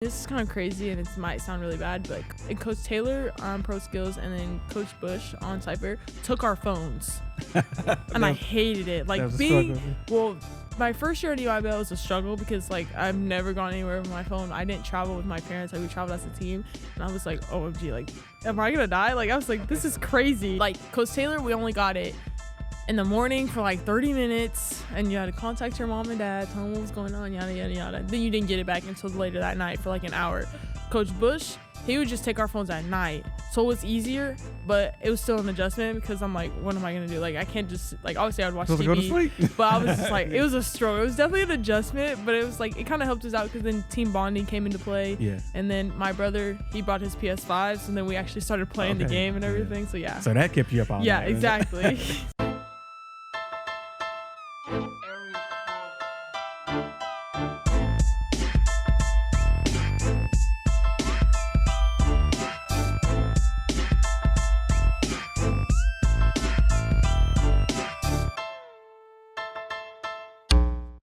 This is kind of crazy and it might sound really bad, but Coach Taylor on Pro Skills and then Coach Bush on Cypher took our phones. And I hated it. Like my first year at EYBL was a struggle because like I've never gone anywhere with my phone. I didn't travel with my parents. Like we traveled as a team and I was like, OMG, like, am I gonna die? Like I was like, this is crazy. Like Coach Taylor, we only got it in the morning for like 30 minutes and you had to contact your mom and dad, tell them what was going on, yada, yada, yada. Then you didn't get it back until later that night for like an hour. Coach Bush, he would just take our phones at night. So it was easier, but it was still an adjustment because I'm like, what am I going to do? Like, I can't just, like, obviously I would watch TV, go to sleep. But I was just like, it was a struggle. It was definitely an adjustment, but it was like, it kind of helped us out because then team bonding came into play. Yeah. And then my brother, he bought his PS5s and then we actually started playing the game and everything. So yeah. So that kept you up all night. Yeah, exactly.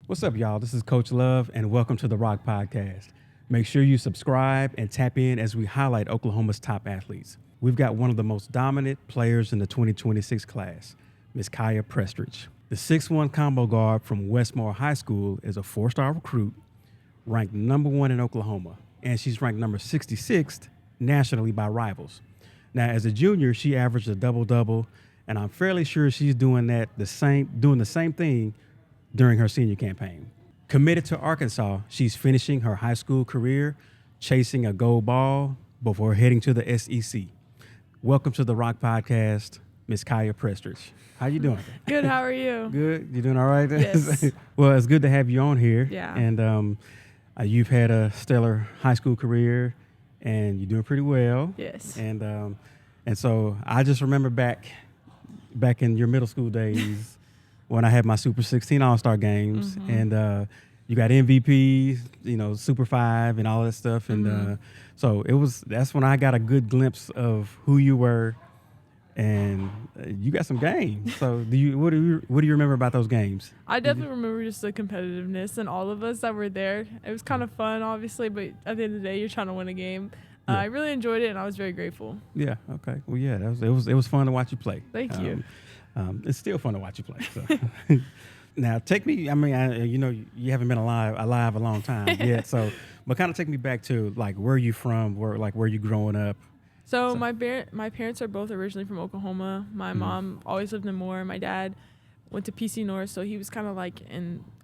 What's up, y'all? This is Coach Love, and welcome to the ROK Podcast. Make sure you subscribe and tap in as we highlight Oklahoma's top athletes. We've got one of the most dominant players in the 2026 class, Miss Kyiah Prestridge. The 6'1" combo guard from Westmoore High School is a four-star recruit, ranked number 1 in Oklahoma, and she's ranked number 66th nationally by Rivals. Now, as a junior, she averaged a double-double, and I'm fairly sure she's doing the same thing during her senior campaign. Committed to Arkansas, she's finishing her high school career, chasing a gold ball before heading to the SEC. Welcome to the ROK Podcast, Miss Kyiah Prestridge. How you doing? Good, how are you? Good. You doing all right? Yes. Well, it's good to have you on here. Yeah. And you've had a stellar high school career, and you're doing pretty well. Yes. And so I just remember back in your middle school days when I had my Super 16 All-Star games, and you got MVP, Super 5 and all that stuff. And so that's when I got a good glimpse of who you were, and you got some games. So what do you remember about those games? I definitely remember just the competitiveness and all of us that were there. It was kind of fun, obviously, but at the end of the day, you're trying to win a game. I really enjoyed it, and I was very grateful. Yeah. Okay. Well, yeah, it was fun to watch you play. Thank you. It's still fun to watch you play. So. Now, take me. I mean, you haven't been alive a long time yet. So, but kind of take me back to like where you from, where you growing up. So my parents are both originally from Oklahoma. My mom always lived in Moore. My dad went to PC North, so he was kind of like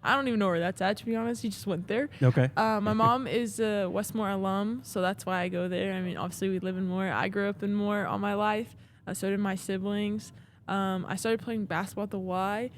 I don't even know where that's at, to be honest. He just went there. Okay. My mom is a Westmoore alum, so that's why I go there. I mean, obviously we live in Moore. I grew up in Moore all my life. So did my siblings. I started playing basketball at the Y,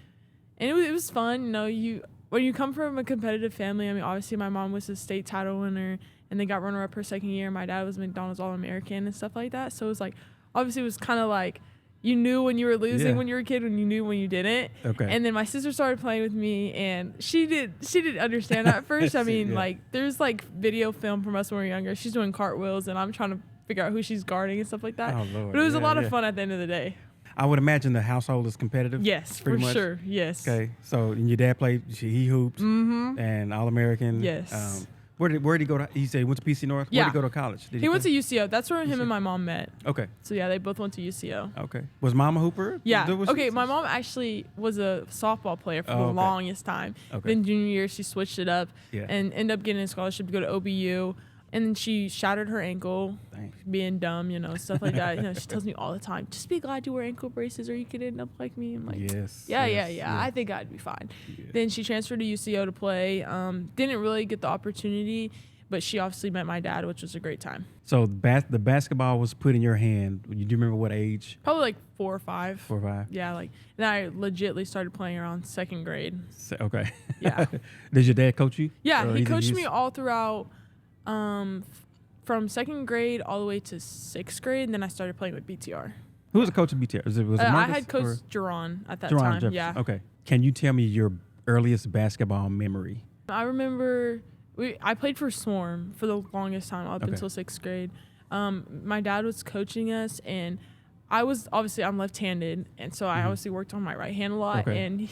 and it was fun. When you come from a competitive family, I mean, obviously my mom was a state title winner, and they got runner-up her second year. My dad was McDonald's All-American and stuff like that. So it was like, obviously it was kind of like, you knew when you were losing when you were a kid, when you knew when you didn't. Okay. And then my sister started playing with me, and she didn't understand at first. I mean, like, there's like video film from us when we were younger. She's doing cartwheels, and I'm trying to figure out who she's guarding and stuff like that. Oh, Lord. But it was a lot of fun at the end of the day. I would imagine the household is competitive. Yes, for sure. Yes. Okay. So, and your dad played, he hooped, and All-American. Yes. Where did he go to? He said he went to PC North. Yeah. Where did he go to college? He went to UCO. That's where him and my mom met. Okay. So yeah, they both went to UCO. Okay. Was Mom a hooper? Yeah. Okay. My mom actually was a softball player for the longest time. Okay. Then junior year, she switched it up and ended up getting a scholarship to go to OBU. And then she shattered her ankle, being dumb, stuff like that. She tells me all the time, just be glad you wear ankle braces or you could end up like me. I'm like, yes. I think I'd be fine. Yeah. Then she transferred to UCO to play. Didn't really get the opportunity, but she obviously met my dad, which was a great time. So the basketball was put in your hand. Do you remember what age? Probably like 4 or 5. 4 or 5. Yeah, and I legitly started playing around second grade. Okay. Yeah. Did your dad coach you? Yeah, he coached me all throughout. From second grade all the way to 6th grade, and then I started playing with BTR. Who was the coach of BTR? Was it Marcus? I had Coach Jerron at that time. Jefferson. Yeah. Okay. Can you tell me your earliest basketball memory? I remember I played for Swarm for the longest time up until 6th grade. My dad was coaching us, and I'm left-handed, and so I obviously worked on my right hand a lot. Okay. And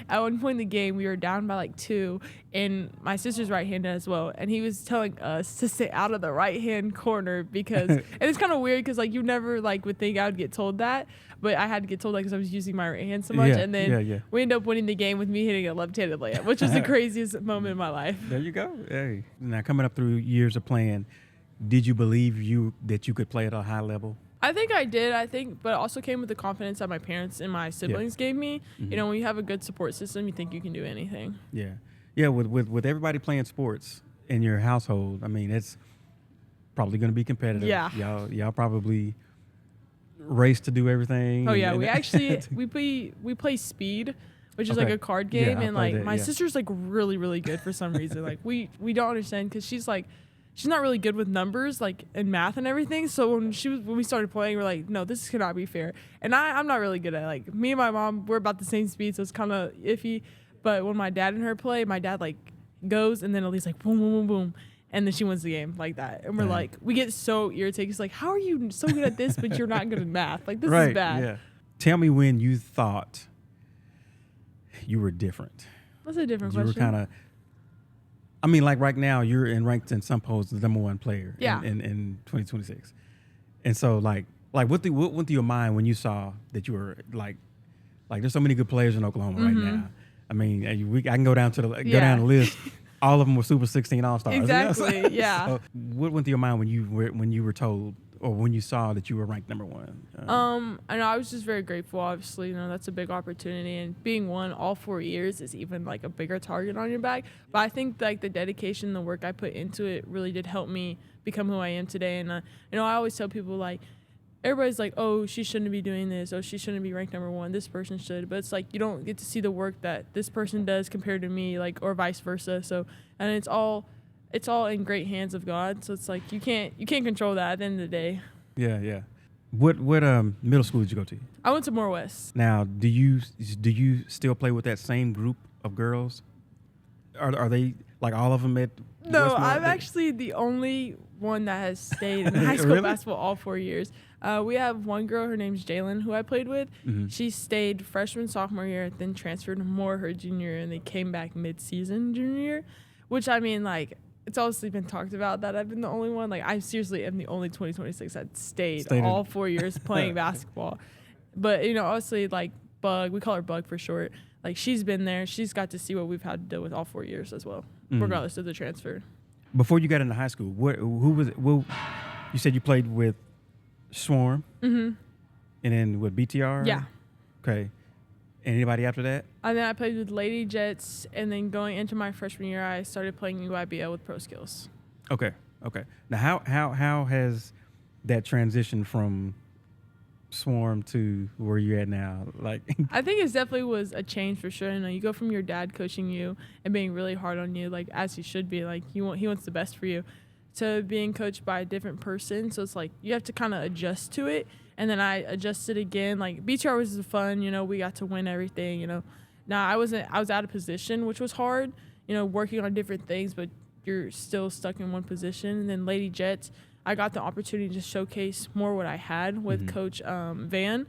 at one point in the game, we were down by like 2, and my sister's right-handed as well. And he was telling us to stay out of the right-hand corner because, and it's kind of weird because like you never like would think I would get told that, but I had to get told that because I was using my right hand so much. And then we ended up winning the game with me hitting a left-handed layup, which was the craziest moment in my life. There you go. Hey, now coming up through years of playing, did you believe that you could play at a high level? I think I did. But it also came with the confidence that my parents and my siblings gave me. Mm-hmm. You know, when you have a good support system, you think you can do anything. Yeah. Yeah, with everybody playing sports in your household, I mean, it's probably going to be competitive. Yeah. Y'all probably race to do everything. Oh, yeah. We play Speed, which is like a card game. Yeah, and like my sister's like really, really good for some reason. Like we don't understand because she's not really good with numbers, like in math and everything. So when we started playing, we're like, no, this cannot be fair. And I'm not really good at it. Like me and my mom, we're about the same speed, so it's kind of iffy. But when my dad and her play, my dad like goes and then Elise like boom, boom, boom, boom, and then she wins the game like that. And we're like, we get so irritated. It's like, how are you so good at this, but you're not good at math? Like this is bad. Yeah. Tell me when you thought you were different. That's a different question. You were kind of. I mean, like right now, you're ranked in some polls the number 1 player in 2026. And so, like what went through your mind when you saw that you were like there's so many good players in Oklahoma right now. I mean, I can go down the list. All of them were Super 16 All-Stars. Exactly, yeah. So what went through your mind when you were told or when you saw that you were ranked number 1? I know I was just very grateful. Obviously, you know, that's a big opportunity, and being one all 4 years is even like a bigger target on your back. But I think like the dedication, the work I put into it really did help me become who I am today. And you know, I always tell people like, everybody's like, oh, she shouldn't be doing this. Oh, she shouldn't be ranked number 1. This person should. But it's like you don't get to see the work that this person does compared to me, like, or vice versa. So, and it's all in great hands of God. So it's like you can't control that at the end of the day. Yeah. What middle school did you go to? I went to Moore West. Now, do you still play with that same group of girls? Are they like all of them at No, Westmoore? I'm actually the only one that has stayed in high school Really? basketball all 4 years. We have one girl, her name's Jalen, who I played with. Mm-hmm. She stayed freshman, sophomore year, then transferred to Moore her junior year, and they came back mid-season junior year, which I mean, like, it's obviously been talked about that I've been the only one. Like, I seriously am the only 2026 that stayed all 4 years playing basketball. But, you know, obviously, like, Bug, we call her Bug for short. Like, she's been there. She's got to see what we've had to deal with all 4 years as well, regardless of the transfer. Before you got into high school, who was it? Well, you said you played with Swarm, and then with BTR. Yeah. Okay. Anybody after that? And then I played with Lady Jets, and then going into my freshman year, I started playing UIBL with Pro Skills. Okay. Now, how has that transition from Swarm to where you're at now? Like, I think it definitely was a change for sure. You know, you go from your dad coaching you and being really hard on you, like as he should be, like he wants the best for you, to being coached by a different person. So it's like you have to kind of adjust to it. And then I adjusted again. Like BTR was fun, you know, we got to win everything, you know. Now I was out of position, which was hard, you know, working on different things, but you're still stuck in one position. And then Lady Jets, I got the opportunity to showcase more what I had with Coach Van,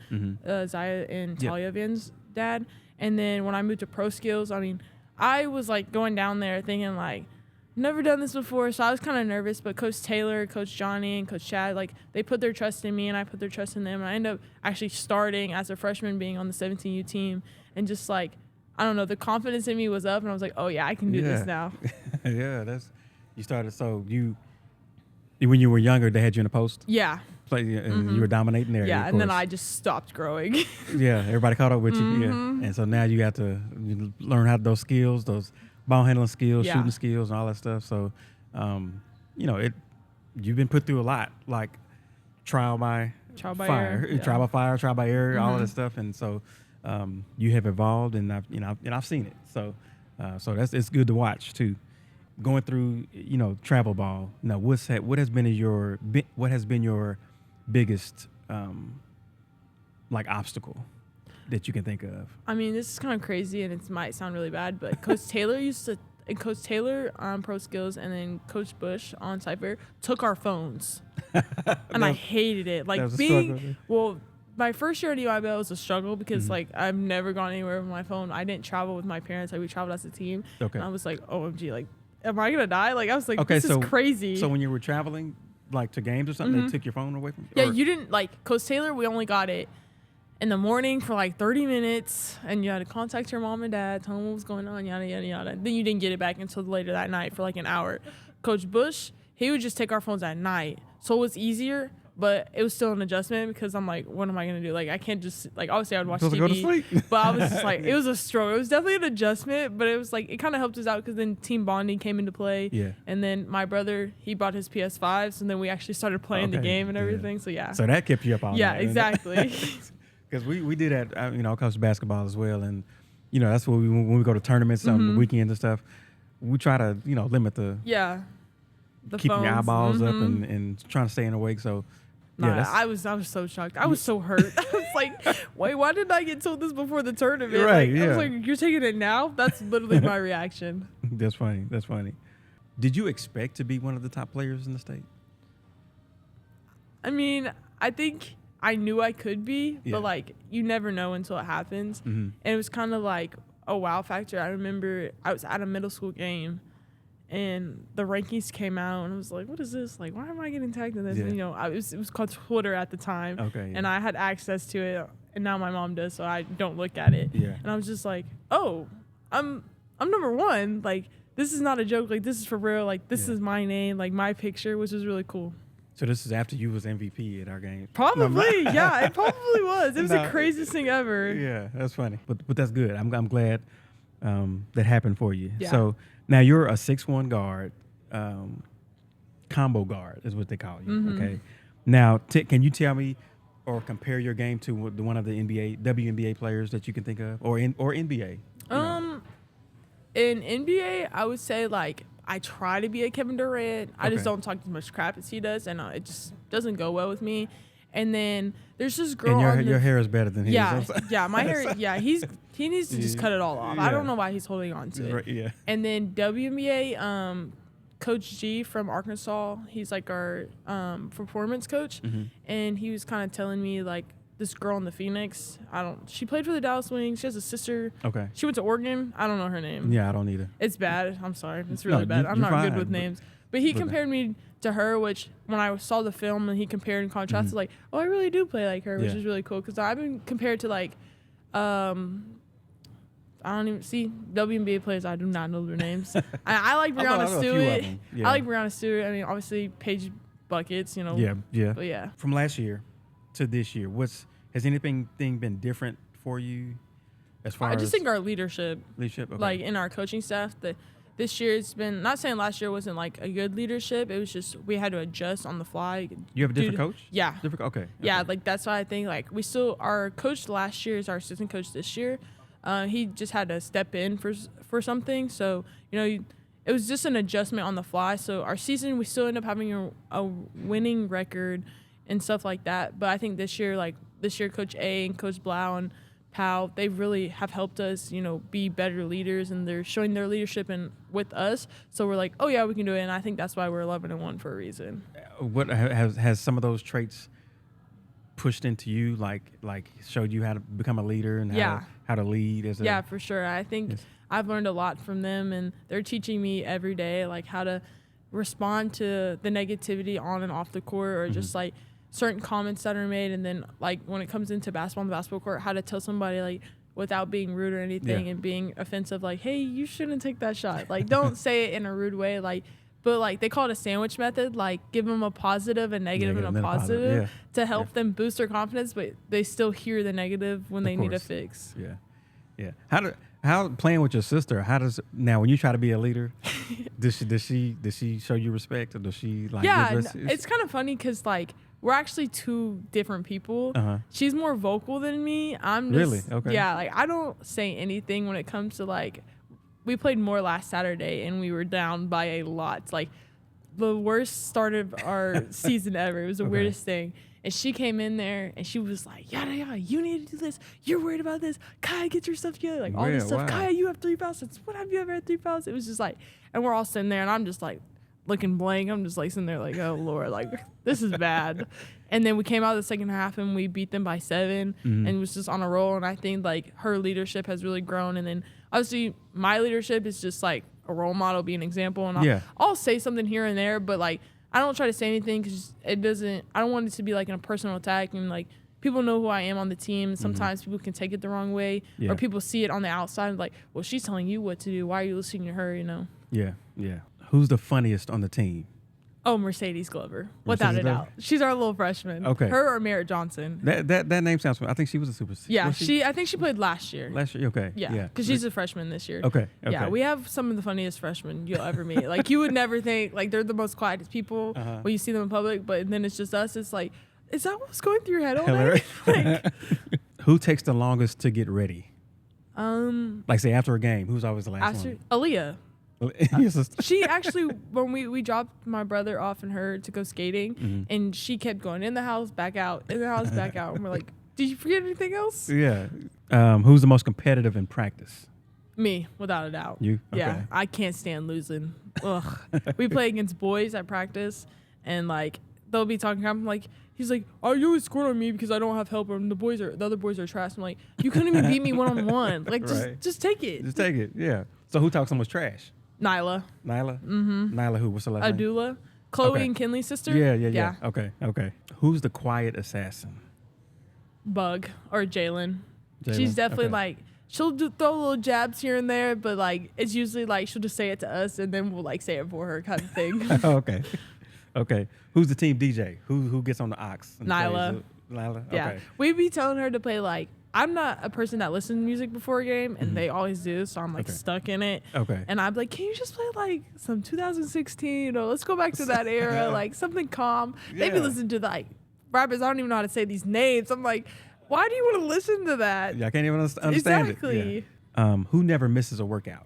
Zaya and Talia Van's dad. And then when I moved to Pro Skills, I mean, I was like going down there thinking like, never done this before, so I was kind of nervous. But Coach Taylor, Coach Johnny, and Coach Chad, like they put their trust in me, and I put their trust in them. And I ended up actually starting as a freshman, being on the 17U team, and just like, I don't know, the confidence in me was up, and I was like, oh yeah, I can do this now. Yeah, you started. So when you were younger, they had you in the post. Yeah. And you were dominating there. Yeah, and then I just stopped growing. Yeah, everybody caught up with you. Yeah, and so now you got to learn how those skills, those ball handling skills, shooting skills, and all that stuff. So, you know, you've been put through a lot, like trial by fire, trial by error, all of that stuff. And so, you have evolved, and I've seen it. So, it's good to watch too. Going through, you know, travel ball. Now, what has been your biggest like obstacle that you can think of? I mean, this is kind of crazy, and it might sound really bad, but Coach Taylor on Pro Skills and then Coach Bush on Cypher took our phones, and I hated it. Like my first year at EYBL was a struggle because like I've never gone anywhere with my phone. I didn't travel with my parents. Like we traveled as a team. Okay. And I was like, OMG, like, am I gonna die? Like I was like, this is crazy. So when you were traveling, like to games or something, they took your phone away from you? Yeah, you didn't like Coach Taylor. We only got it in the morning for like 30 minutes, and you had to contact your mom and dad, tell them what was going on, yada yada yada. Then you didn't get it back until later that night for like an hour. Coach Bush, he would just take our phones at night, so it was easier. But it was still an adjustment because I'm like, what am I going to do? Like, I can't just, like, obviously I would watch TV. Go to sleep. But I was just like, it was a struggle. It was definitely an adjustment, but it was like, it kind of helped us out because then team bonding came into play. Yeah. And then my brother, he bought his PS5s, and then we actually started playing the game and everything. So, yeah. So that kept you up all night. Yeah, exactly. Because we do that, I coach basketball as well. And, that's what when we go to tournaments on the weekends and stuff, we try to, limit the keeping phones. Your eyeballs up and trying to stay awake. So, yeah, I was so shocked. I was so hurt. I was like, wait, why didn't I get told this before the tournament? Right, I was like, you're taking it now? That's literally my reaction. That's funny. Did you expect to be one of the top players in the state? I mean, I think I knew I could be, but like you never know until it happens. And it was kind of like a wow factor. I remember I was at a middle school game, and the rankings came out, and I was like, what is this? Like, why am I getting tagged in this? And, it was called Twitter at the time. Okay. Yeah. And I had access to it, and now my mom does, so I don't look at it. Yeah. And I was just like, oh, I'm number one. Like, this is not a joke. Like, this is for real. Like, this is my name, like, my picture, which was really cool. So this is after you was MVP at our game? Probably, yeah. It probably was. It was the craziest thing ever. Yeah, that's funny. But that's good. I'm glad that happened for you. Yeah. So now you're a 6'1" guard, combo guard is what they call you. Okay. Now, can you tell me or compare your game to one of the WNBA players that you can think of, or NBA? In NBA, I would say like I try to be a Kevin Durant. I just don't talk as much crap as he does, and it just doesn't go well with me. And then there's this girl. And your hair is better than his. Yeah, my hair. Yeah, he needs to just cut it all off. Yeah. I don't know why he's holding on to it. Right, yeah. And then WNBA, Coach G from Arkansas. He's like our performance coach, and he was kind of telling me like this girl in the Phoenix. She played for the Dallas Wings. She has a sister. Okay. She went to Oregon. I don't know her name. Yeah, I don't either. It's bad. I'm sorry. It's really bad. I'm not good with names. But he compared me to her, which when I saw the film and he compared and contrasted, like, oh, I really do play like her, which is really cool. Because I've been compared to like, I don't even see WNBA players. I do not know their names. I like Brianna Stewart. I like Brianna Stewart. I mean, obviously Paige Buckets, Yeah. But yeah. From last year to this year, has anything been different for you as far as? I just think our leadership. Okay. Like in our coaching staff, this year it's been, not saying last year wasn't like a good leadership. It was just we had to adjust on the fly. You have a different coach? Yeah. Okay. Yeah, like that's why I think like our coach last year is our assistant coach this year. He just had to step in for something. So, it was just an adjustment on the fly. So our season, we still end up having a winning record and stuff like that. But I think this year, Coach A and Coach Blau and Powell, they really have helped us, be better leaders, and they're showing their leadership with us. So we're like, oh yeah, we can do it. And I think that's why we're 11-1 for a reason. What has some of those traits pushed into you, like showed you how to become a leader and how to lead as a... Yeah, for sure. I think I've learned a lot from them, and they're teaching me every day like how to respond to the negativity on and off the court, or just like certain comments that are made, and then like when it comes into basketball on the basketball court, how to tell somebody like without being rude or anything and being offensive, like, hey, you shouldn't take that shot. Like, don't say it in a rude way, like. But, like, they call it a sandwich method, like, give them a positive, a negative, and a positive to help them boost their confidence, but they still hear the negative when they need a fix. Yeah. How playing with your sister, now when you try to be a leader, does she show you respect, or does she, like... Yeah, it's kind of funny because, like, we're actually two different people. She's more vocal than me. I'm just... Really? Okay. Yeah, like, I don't say anything when it comes to, like... We played more last Saturday, and we were down by a lot. Like, the worst start of our season ever. It was the weirdest thing. And she came in there, and she was like, yada, yada, you need to do this. You're worried about this. Kyiah, get your stuff together. Like, all this stuff. Wow. Kyiah, you have 3 fouls. When have you ever had 3 fouls? It was just like, and we're all sitting there, and I'm just like, looking blank. I'm just like sitting there like, oh Lord, like this is bad. And then we came out of the second half and we beat them by 7 and it was just on a roll. And I think like her leadership has really grown. And then obviously my leadership is just like a role model, be an example. And I'll say something here and there, but like I don't try to say anything because I don't want it to be like in a personal attack. And like people know who I am on the team. Sometimes people can take it the wrong way or people see it on the outside like, well, she's telling you what to do. Why are you listening to her, you know? Yeah, yeah. Who's the funniest on the team? Oh, Mercedes Glover, without a doubt. She's our little freshman. Okay. Her or Merritt Johnson. That name sounds familiar. I think she was a super. Yeah, I think she played last year. Last year, okay. Yeah, because she's a freshman this year. Okay. Yeah, we have some of the funniest freshmen you'll ever meet. Like you would never think like they're the most quietest people when you see them in public, but then it's just us. It's like, is that what's going through your head all day? Like, who takes the longest to get ready? Like say after a game, who's always the last one? Aaliyah. She actually, when we dropped my brother off and her to go skating, and she kept going in the house, back out, in the house, back out. And we're like, did you forget anything else? Yeah. Who's the most competitive in practice? Me, without a doubt. You? Okay. Yeah. I can't stand losing. Ugh. We play against boys at practice, and like they'll be talking. I'm like, he's like, oh, you always scored on me because I don't have help, and the other boys are trash. I'm like, you couldn't even beat me 1-on-1. Like, just take it. Just take it. Yeah. So who talks so much trash? Nyla. Mm-hmm. Nyla who? What's the last name? Adula. Chloe and Kinley's sister. Yeah. Okay. Who's the quiet assassin? Bug or Jalen. She's definitely like, she'll throw little jabs here and there, but like it's usually like she'll just say it to us and then we'll like say it for her kind of thing. Okay. Who's the team DJ? Who gets on the aux? Nyla. Nyla? Okay. Yeah. We be telling her to play like, I'm not a person that listens to music before a game, and they always do, so I'm like stuck in it. Okay. And I'm like, can you just play like some 2016? You know, let's go back to that era, like something calm. They be listening to like rappers. I don't even know how to say these names. I'm like, why do you want to listen to that? Yeah, I can't even understand exactly. it. Yeah. Who never misses a workout?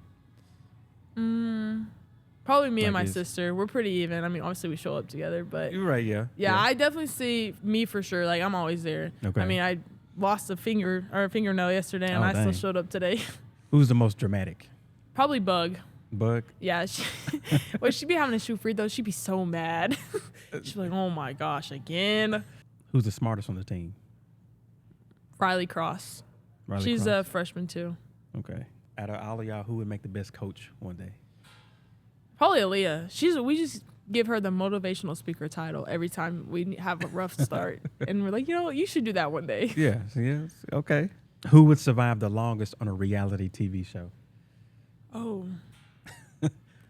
Probably me and my sister. We're pretty even. I mean, obviously we show up together, but you're right. Yeah. I definitely see me for sure. Like I'm always there. Okay. I mean, I lost a fingernail yesterday, and I still showed up today. Who's the most dramatic? Probably Bug. Yeah. When she'd be having to shoot free throws, she'd be so mad. She'd be like, oh my gosh, again. Who's the smartest on the team? Riley Cross. She's a freshman too. Okay. Out of all of y'all, who would make the best coach one day? Probably Aaliyah. We just give her the motivational speaker title every time we have a rough start. And we're like, you should do that one day. Yeah. Yes. Okay. Who would survive the longest on a reality TV show? Oh.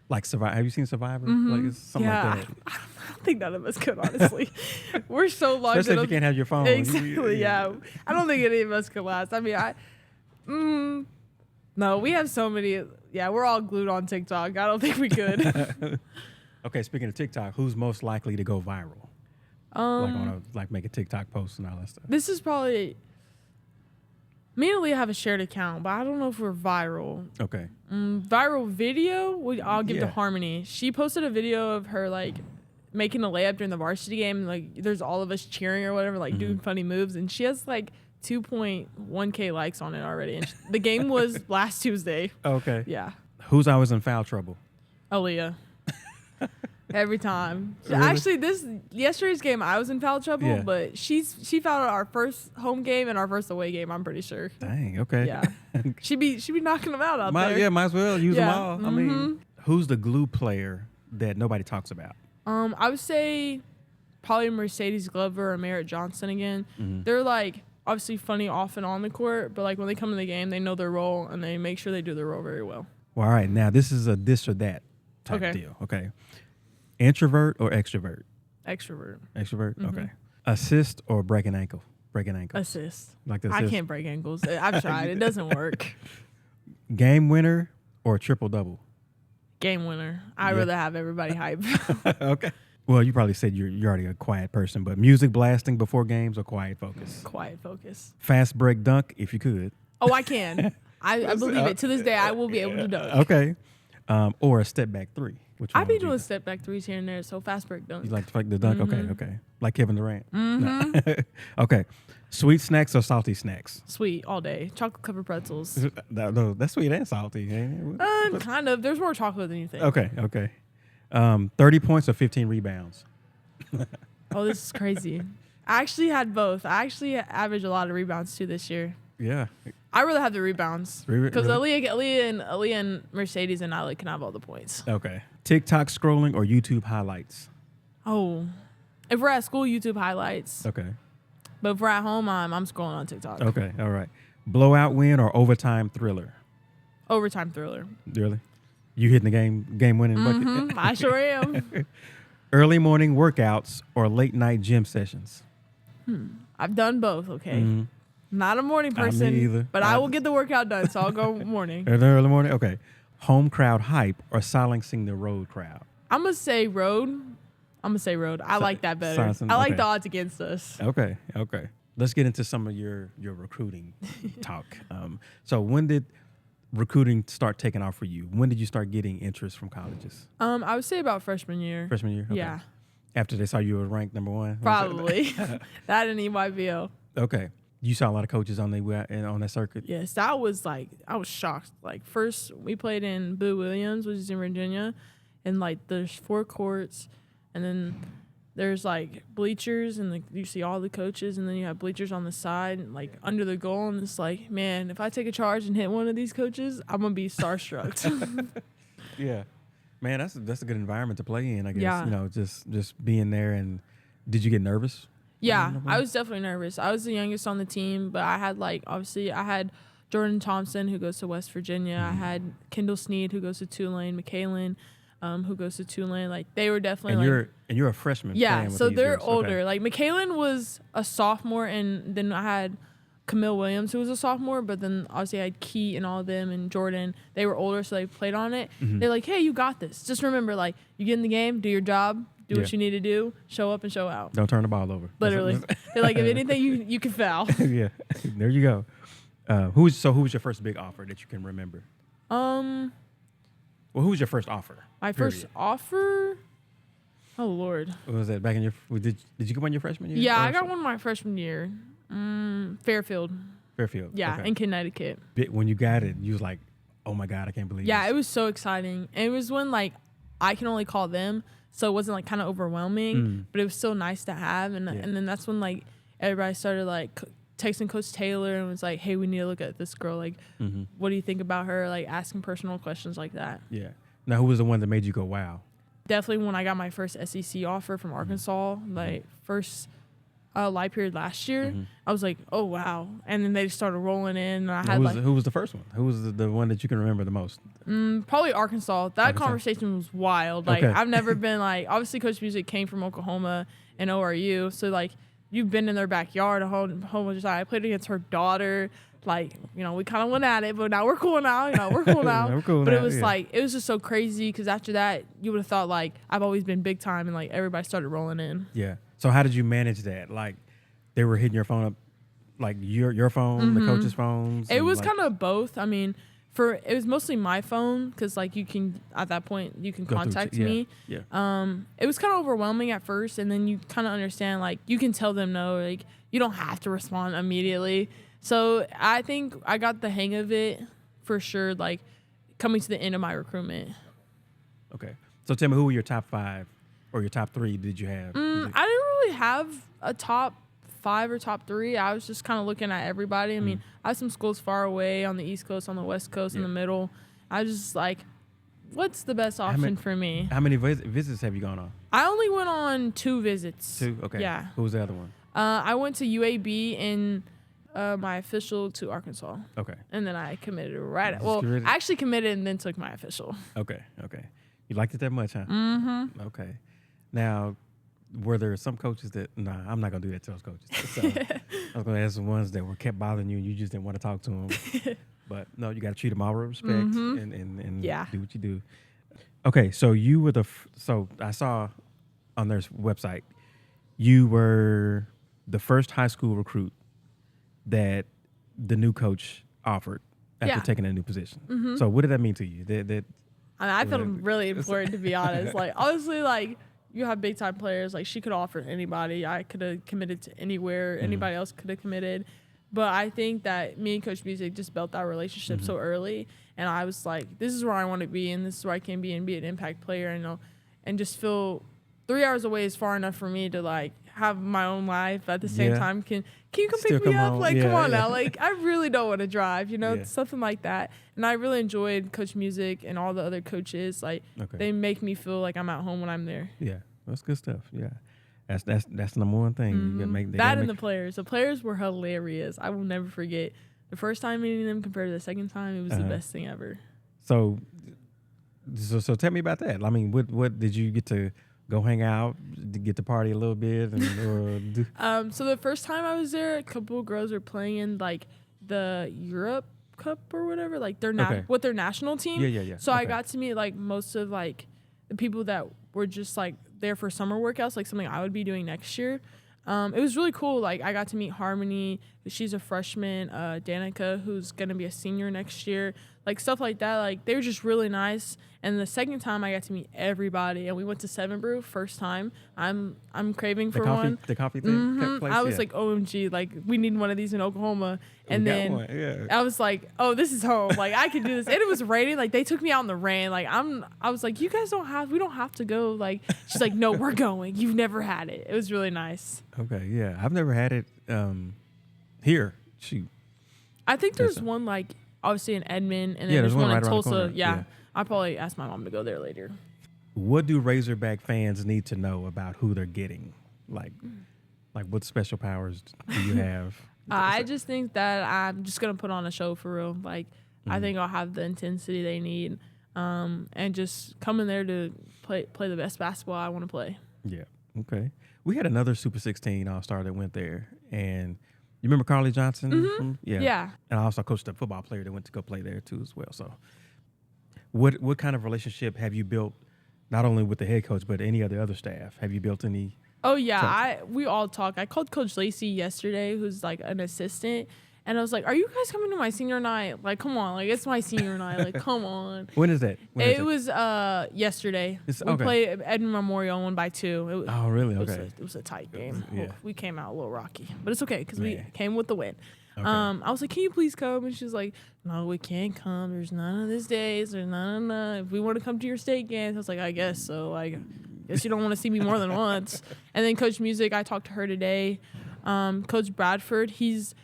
Like Survivor. Have you seen Survivor? Like it's something like that. I don't think none of us could, honestly. We're so long. Especially if you can't have your phone. Exactly, yeah. I don't think any of us could last. I mean, no, we have so many. Yeah, we're all glued on TikTok. I don't think we could. Okay, speaking of TikTok, who's most likely to go viral? Like make a TikTok post and all that stuff. This is probably me and Leah have a shared account, but I don't know if we're viral. Okay. Viral video, I'll give to Harmony. She posted a video of her like making a layup during the varsity game, and like there's all of us cheering or whatever, like doing funny moves, and she has like 2.1K likes on it already. And the game was last Tuesday. Okay. Yeah. Who's always in foul trouble? Aaliyah. Every time. Really? Actually, yesterday's game I was in foul trouble, but she fouled out our first home game and our first away game, I'm pretty sure. Dang, okay. Yeah. She'd be knocking them out there. Yeah, might as well use them all. I mean, who's the glue player that nobody talks about? I would say probably Mercedes Glover or Merritt Johnson again. They're like obviously funny off and on the court, but like when they come in the game, they know their role and they make sure they do their role very well. Well, all right. Now this is a this or that type deal. Okay. Introvert or extrovert? Extrovert. Okay. Assist or break an ankle? Assist. Like the assist? I can't break ankles. I've tried. It doesn't work. Game winner or triple double? Game winner. I'd rather have everybody hype. Okay. Well, you probably said you're already a quiet person, but music blasting before games or quiet focus? Quiet focus. Fast break dunk if you could. Oh, I can. I believe it. To this day, I will be able to dunk. Okay. Or a step back three. I be doing step back threes here and there, so fast break dunk. You like the dunk? Okay. Like Kevin Durant. No. Okay. Sweet snacks or salty snacks? Sweet all day. Chocolate covered pretzels. No, that's sweet and salty, ain't it? Kind of. There's more chocolate than you think. Okay. 30 points or 15 rebounds? Oh, this is crazy. I actually had both. I actually averaged a lot of rebounds too this year. Yeah. I really have the rebounds because really? Aaliyah and Mercedes and I can have all the points. Okay. TikTok scrolling or YouTube highlights? Oh, if we're at school, YouTube highlights. Okay. But if we're at home, I'm scrolling on TikTok. Okay. All right. Blowout win or overtime thriller? Overtime thriller. Really? You hitting the game winning bucket? I sure am. Early morning workouts or late night gym sessions? I've done both. Okay. Mm-hmm. Not a morning person, me either. but I will get the workout done, so I'll go morning. Early morning? Okay. Home crowd hype or silencing the road crowd? I'm going to say road. I like that better. I like the odds against us. Okay. Let's get into some of your recruiting talk. So when did recruiting start taking off for you? When did you start getting interest from colleges? I would say about freshman year. Freshman year? Okay. Yeah. After they saw you were ranked number one? Probably. That and EYBL. Okay. You saw a lot of coaches on that circuit? Yes, I was shocked. Like, first, we played in Boo Williams, which is in Virginia, and, there's 4 courts, and then there's, bleachers, and, you see all the coaches, and then you have bleachers on the side, and, under the goal, and it's man, if I take a charge and hit one of these coaches, I'm going to be starstruck. Yeah. Man, that's a good environment to play in, I guess. Yeah. Just being there. And did you get nervous? Yeah, I was definitely nervous. I was the youngest on the team, but I had obviously I had Jordan Thompson, who goes to West Virginia. I had Kendall Sneed, who goes to Tulane. McKaylin, who goes to Tulane. They were definitely and you're a freshman. Yeah, so they're girls. older. Okay. McKaylin was a sophomore, and then I had Camille Williams, who was a sophomore, but then obviously I had Key and all of them and Jordan. They were older, so they played on it. Mm-hmm. They're hey, you got this. Just remember, you get in the game, do your job, do what you need to do, show up and show out. Don't turn the ball over. Literally. They're if anything, you can foul. Yeah, there you go. Who was your first big offer that you can remember? Well, who was your first offer? My first offer? Oh, Lord. What was that, back in your... Did you get one your freshman year? Yeah, I got one my freshman year. Fairfield. Yeah, okay. in Connecticut. When you got it, you was oh my God, I can't believe this. It was so exciting. And it was when I can only call them, so it wasn't kind of overwhelming, but it was still nice to have. And then that's when everybody started texting Coach Taylor and was hey, we need to look at this girl. What do you think about her? Asking personal questions like that. Yeah. Now, who was the one that made you go, wow? Definitely when I got my first SEC offer from Arkansas, first live period last year, I was oh, wow. And then they just started rolling in. And I had who was the first one? Who was the one that you can remember the most? Probably Arkansas. That conversation was wild. I've never been obviously Coach Music came from Oklahoma and ORU. So you've been in their backyard a whole bunch of time. I played against her daughter. We kind of went at it, but now we're cool now. We're cool now. We're cool but now, it was it was just so crazy because after that, you would have thought I've always been big time and everybody started rolling in. Yeah. So how did you manage that? They were hitting your phone up, your phone, the coach's phones? It was kind of both. I mean, it was mostly my phone because you can, at that point, you can contact me. Yeah. It was kind of overwhelming at first, and then you kind of understand, you can tell them no, you don't have to respond immediately. So I think I got the hang of it for sure, coming to the end of my recruitment. Okay. So tell me, who were your top 5 or your top 3 did you have? I didn't really have a top 5 or top 3. I was just kind of looking at everybody. I mean, I have some schools far away on the East Coast, on the West Coast, in the middle. I was just what's the best option for me? How many visits have you gone on? I only went on 2 visits. 2? Okay. Yeah. Who was the other one? I went to UAB and my official to Arkansas. Okay. And then I committed I actually committed and then took my official. Okay. You liked it that much, huh? Mm-hmm. Okay. Now, were there some coaches that... Nah, I'm not going to do that to those coaches. So I was going to ask the ones that were kept bothering you and you just didn't want to talk to them. But no, you got to treat them all with respect and do what you do. Okay, so you were so I saw on their website, you were the first high school recruit that the new coach offered after taking a new position. Mm-hmm. So what did that mean to you? I felt really important, to be honest. Obviously, you have big time players. She could offer anybody. I could have committed to anywhere. Anybody else could have committed. But I think that me and Coach Music just built that relationship so early. And I was this is where I want to be, and this is where I can be and be an impact player. and just feel 3 hours away is far enough for me to like have my own life at the same time. Can you come pick me up? Home. Like, come on now. Like, I really don't want to drive, you know, something like that. And I really enjoyed Coach Music and all the other coaches. Like, they make me feel like I'm at home when I'm there. Yeah, that's good stuff. Yeah, that's the number one thing. Mm-hmm. You gotta that and the players. The players were hilarious. I will never forget the first time meeting them compared to the second time. It was the best thing ever. So tell me about that. I mean, what did you get to go hang out, to get to party a little bit, and do? So the first time I was there, a couple of girls were playing in like the Europe Cup or whatever, like their with their national team. Yeah. So I got to meet like most of like the people that were just like there for summer workouts, like something I would be doing next year. It was really cool. Like I got to meet Harmony, she's a freshman, Danica, who's gonna be a senior next year, like stuff like that. Like they were just really nice. And the second time I got to meet everybody, and we went to Seven Brew first time. I'm craving for one. The coffee thing. I was like, OMG, like we need one of these in Oklahoma. And then I was like, oh, this is home. Like I can do this. And it was raining. Like they took me out in the rain. Like I was like, we don't have to go. Like she's like, no, we're going. You've never had it. It was really nice. Okay, yeah, I've never had it here. I think there's one like obviously in Edmond, and then there's one in Tulsa. Yeah. I'll probably ask my mom to go there later. What do Razorback fans need to know about who they're getting? Like what special powers do you have? I just think that I'm just going to put on a show for real. Like, I think I'll have the intensity they need, and just come in there to play the best basketball I want to play. Yeah. Okay. We had another Super 16 All-Star that went there, and you remember Carly Johnson? Mm-hmm. Yeah. And I also coached a football player that went to go play there too as well. So what kind of relationship have you built, not only with the head coach, but any of the other staff? Have you built any? Oh, yeah. We all talk. I called Coach Lacey yesterday, who's like an assistant, and I was like, are you guys coming to my senior night? Like, come on. Like, it's my senior night. Like, come on. When is that? It was yesterday. We played Edmond Memorial 1-2. Oh, really? Okay. It was a tight game. Yeah. We came out a little rocky, but it's okay because we came with the win. Okay. I was like, can you please come? And she was like, no, we can't come. There's none of these days. There's none. If we want to come to your state games, I was like, I guess so. Like, guess you don't want to see me more than once. And then Coach Music, I talked to her today. Coach Bradford, he's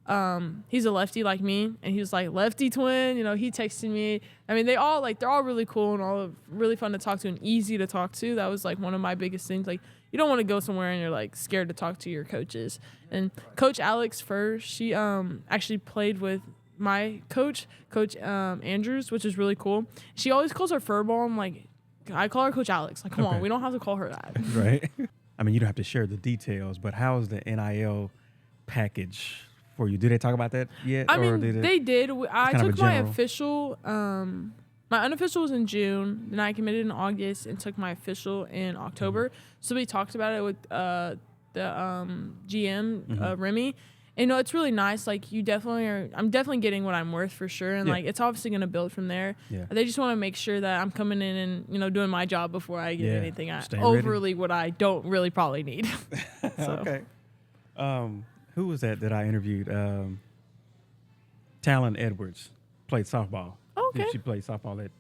a lefty like me, and he was like lefty twin. You know, he texted me. I mean, they're all really cool and all really fun to talk to and easy to talk to. That was like one of my biggest things. Like, you don't want to go somewhere and you're like scared to talk to your coaches. And Coach Alex Furr, she actually played with my Coach Andrews, which is really cool. She always calls her Furball. I'm like, I call her Coach Alex. Like, come on, we don't have to call her that. Right. I mean, you don't have to share the details, but how is the NIL package for you? Did they talk about that yet? I mean, they did. I took my official. My unofficial was in June, then I committed in August and took my official in October. So we talked about it with the GM, Remy. And, it's really nice. Like, I'm definitely getting what I'm worth for sure. And, like, it's obviously going to build from there. Yeah. They just want to make sure that I'm coming in and, doing my job before I get anything overly what I don't really probably need. Okay. Who was that I interviewed? Talon Edwards played softball. Oh, okay. She played softball at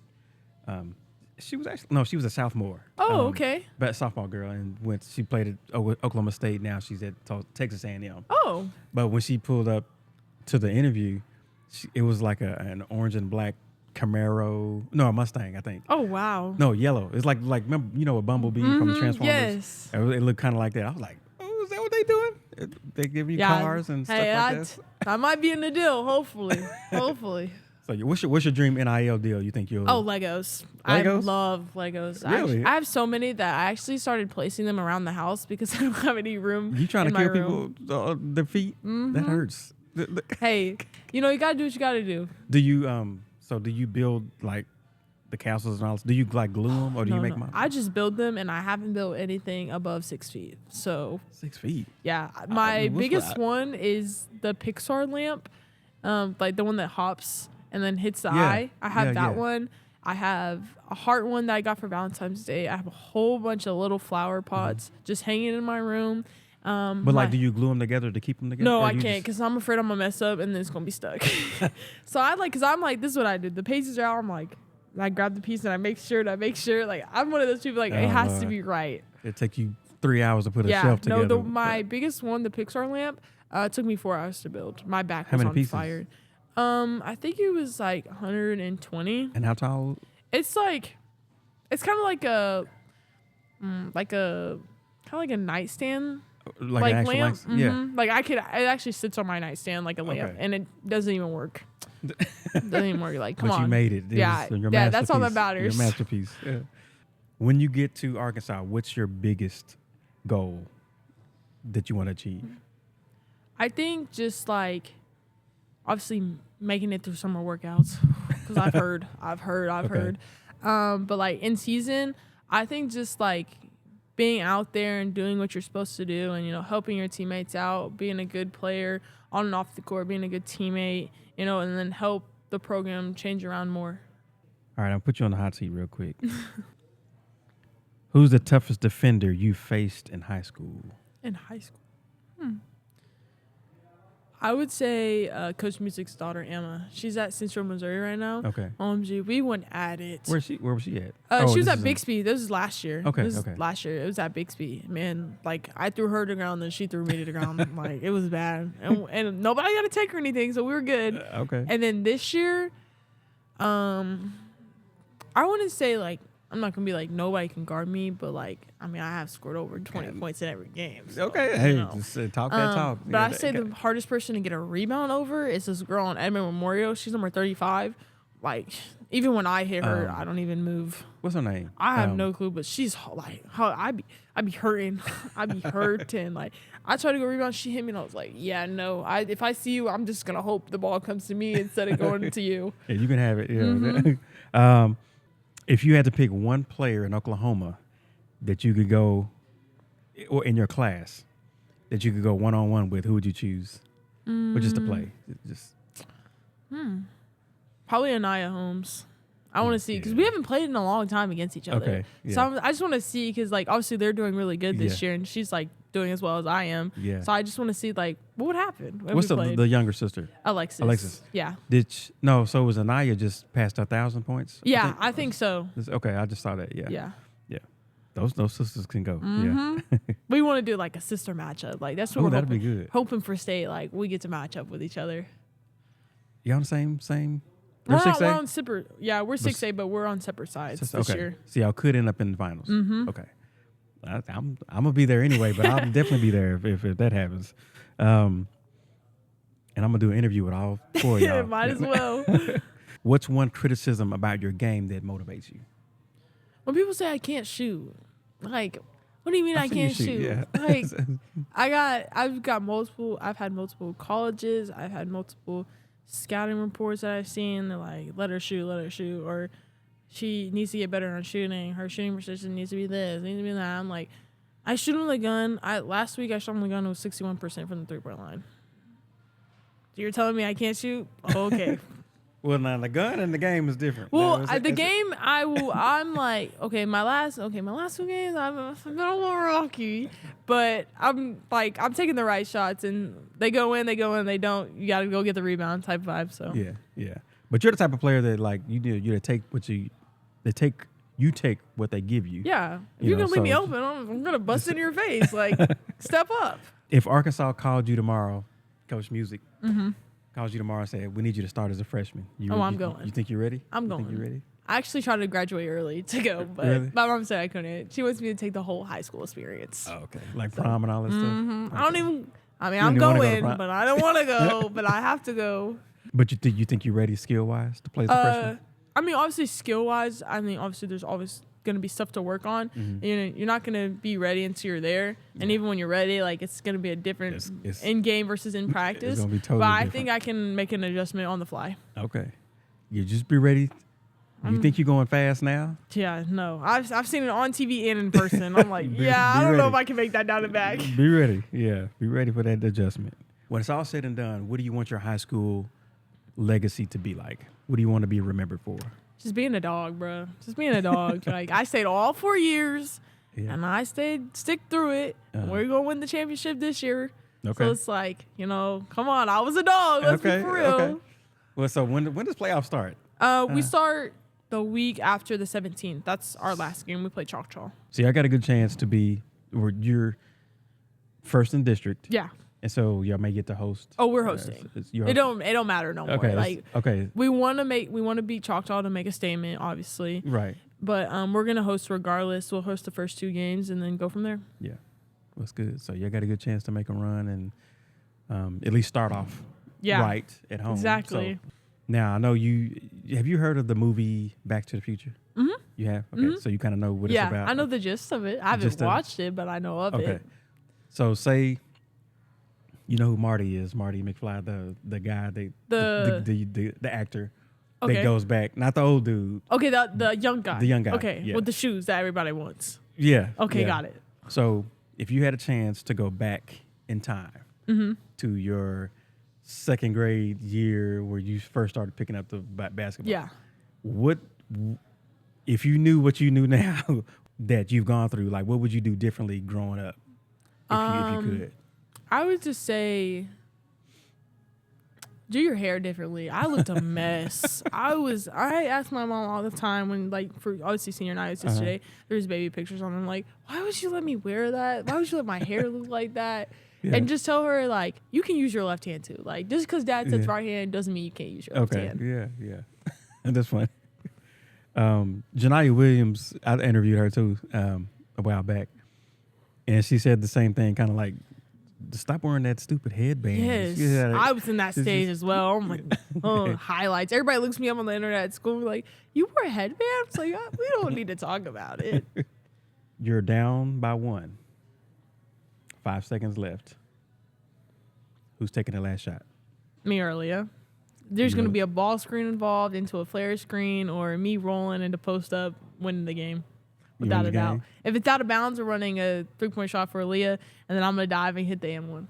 she was a sophomore. Oh, okay. But softball girl, and she played at Oklahoma State. Now she's at Texas A&M. Oh. But when she pulled up to the interview, it was like an orange and black Camaro. No, a Mustang, I think. Oh, wow. No, yellow. It's like remember a Bumblebee from the Transformers? Yes. It looked kind of like that. I was like, oh, is that what they doing? They give you cars and stuff like that? I might be in the deal, hopefully. Hopefully. So what's your dream NIL deal you think you'll... Oh, Legos. I love Legos. Really? I have so many that I actually started placing them around the house because I don't have any room. You trying to kill people their feet? Mm-hmm. That hurts. Hey, you got to do what you got to do. Do you do you build like the castles and all this? Do you like glue them or do you make them? I just build them, and I haven't built anything above 6 feet. So 6 feet? Yeah. My biggest one is the Pixar lamp, like the one that hops and then hits the eye. I have that one. I have a heart one that I got for Valentine's Day. I have a whole bunch of little flower pots just hanging in my room. But do you glue them together to keep them together? No, I can't because I'm afraid I'm going to mess up and then it's going to be stuck. So because I'm like, this is what I do. The pages are out. I'm like, I grab the piece and I make sure. Like, I'm one of those people, like, it has to be right. It take you 3 hours to put a shelf together. No, my biggest one, the Pixar lamp, took me 4 hours to build. My back was on fire. I think it was like 120. And how tall? It's like, it's kind of like a nightstand. Like an lamp. Mm-hmm. Yeah. Like it actually sits on my nightstand like a lamp, and it doesn't even work. Doesn't even work. Like, come on. But you made it. Yeah, that's all that matters. Your masterpiece. Yeah. When you get to Arkansas, what's your biggest goal that you want to achieve? I think just like, obviously making it through summer workouts, because I've heard. But like in season, I think just like being out there and doing what you're supposed to do, and, you know, helping your teammates out, being a good player on and off the court, being a good teammate, you know, and then help the program change around more. All right, I'll put you on the hot seat real quick. Who's the toughest defender you faced in high school? In high school? I would say Coach Music's daughter, Emma. She's at Central Missouri right now. Okay. OMG, we went at it. Where was she at? She was at Bixby. This was last year. Okay. Last year. It was at Bixby. Man, like, I threw her to the ground, then she threw me to the ground. Like, it was bad. And nobody got to take or anything, so we were good. Okay. And then this year, I wouldn't say, like, I'm not going to be like, nobody can guard me, but, like, I mean, I have scored over 20 points in every game. So, okay. Hey, just talk that talk. But I say the hardest person to get a rebound over is this girl on Edmond Memorial. She's number 35. Like, even when I hit her, I don't even move. What's her name? I have no clue, but she's like, I'd be hurting. I'd be hurting. Like, I tried to go rebound, she hit me, and I was like, yeah, no. If I see you, I'm just going to hope the ball comes to me instead of going to you. Yeah, you can have it. Yeah. If you had to pick one player in Oklahoma that you could go, or in your class, that you could go one-on-one with, who would you choose? Or just to play? Probably Anaya Holmes. I want to see, because we haven't played in a long time against each other. Okay. Yeah. So I just want to see, because, like, obviously they're doing really good this year, and she's, like, doing as well as I am. Yeah. So I just want to see, like, what would happen. What's the younger sister? Alexis. Yeah. So was Anaya just past 1,000 points? Yeah, I think so. Okay, I just saw that. Yeah. Yeah. Yeah. Those sisters can go. Mm-hmm. Yeah. We want to do, like, a sister matchup. Like, that's what that'd be good. Hoping for state. Like, we get to match up with each other. You on the same? We're on separate. Yeah, we're 6A, but we're on separate sides this year. So y'all could end up in the finals. Mm-hmm. Okay. I'm gonna be there anyway, but I'll definitely be there if that happens. And I'm gonna do an interview with all four of y'all. Yeah, might as well. What's one criticism about your game that motivates you? When people say I can't shoot, like, what do you mean I can't shoot? Yeah. Like, I've had multiple colleges, I've had multiple scouting reports that I've seen. They're like, let her shoot, or she needs to get better on shooting. Her shooting precision needs to be this, needs to be that. I'm like, I shoot on the gun. Last week I shot on the gun. It was 61% from the 3-point line. So you're telling me I can't shoot? Oh, okay. Well, now the gun and the game is different. Well, game, I'm like, okay, my last 2 games, I've been a little rocky, but I'm taking the right shots, and they go in, they don't. You got to go get the rebound type vibe. So yeah. But you're the type of player that, like, you take what they give you. Yeah. If you can leave me open, I'm gonna bust in your face. Like, step up. If Arkansas called you tomorrow, Coach Music. Mm-hmm. Calls you tomorrow and said, we need you to start as a freshman. I'm going. You think you're ready? I'm going. Think you're ready? I actually tried to graduate early to go, but really? My mom said I couldn't. She wants me to take the whole high school experience. Oh, okay. Like prom and all that stuff? Okay. I'm going, but I don't want to go, but I have to go. But you think you're ready skill-wise to play as a freshman? I mean, obviously skill-wise, obviously there's always going to be stuff to work on. Mm-hmm. You're not going to be ready until you're there. And even when you're ready, like, it's going to be a different in game versus in practice. It's going to be totally different. I think I can make an adjustment on the fly. Okay. You just be ready. You think you're going fast now? Yeah, no. I've seen it on TV and in person. I'm like, I don't know if I can make that down and back. Be ready. Yeah, be ready for that adjustment. When it's all said and done, what do you want your high school legacy to be like? What do you want to be remembered for? Just being a dog, bro. Just being a dog. Like, I stayed all 4 years, and I stick through it. We're going to win the championship this year. Okay. So it's like, come on. I was a dog. Let's be for real. Okay. Well, so when does playoffs start? We start The week after the 17th. That's our last game. We play Choctaw. See, I got a good chance to be where you're first in district. Yeah. And so y'all may get to host. Oh, we're hosting. It don't matter no more. Okay. We want to beat Choctaw to make a statement, obviously. Right. But we're gonna host regardless. We'll host the first 2 games and then go from there. Yeah, that's good. So y'all got a good chance to make a run and at least start off right at home. Exactly. So, now I know have you heard of the movie Back to the Future? Mm-hmm. You have? Okay. So you kind of know what it's about. Yeah, I know the gist of it. I haven't watched it, but I know of it. Okay. So say, you know who Marty is? Marty McFly, the guy, the actor that goes back, not the old dude. Okay, the young guy. The young guy. Okay, with the shoes that everybody wants. Yeah. Okay, got it. So if you had a chance to go back in time to your second grade year where you first started picking up the basketball, what if you knew what you knew now that you've gone through? Like, what would you do differently growing up if you could? I would just say, do your hair differently. I looked a mess. I asked my mom all the time when, like, for obviously senior night was yesterday, there's baby pictures on them. Like, why would you let me wear that? Why would you let my hair look like that? Yeah. And just tell her, like, you can use your left hand too. Like, just because dad says right hand doesn't mean you can't use your left hand. Yeah. And that's funny. Janiyah Williams, I interviewed her too a while back, and she said the same thing, kind of like, stop wearing that stupid headband. Yes, I was in that stage as well. I'm like, highlights. Everybody looks me up on the internet at school, like, you wear headbands? Like, we don't need to talk about it. You're down by 1. 5 seconds left. Who's taking the last shot? Me or Leah. There's going to be a ball screen involved into a flare screen or me rolling into post up, winning the game. Without a doubt. If it's out of bounds, we're running a 3-point shot for Leah, and then I'm going to dive and hit the M1.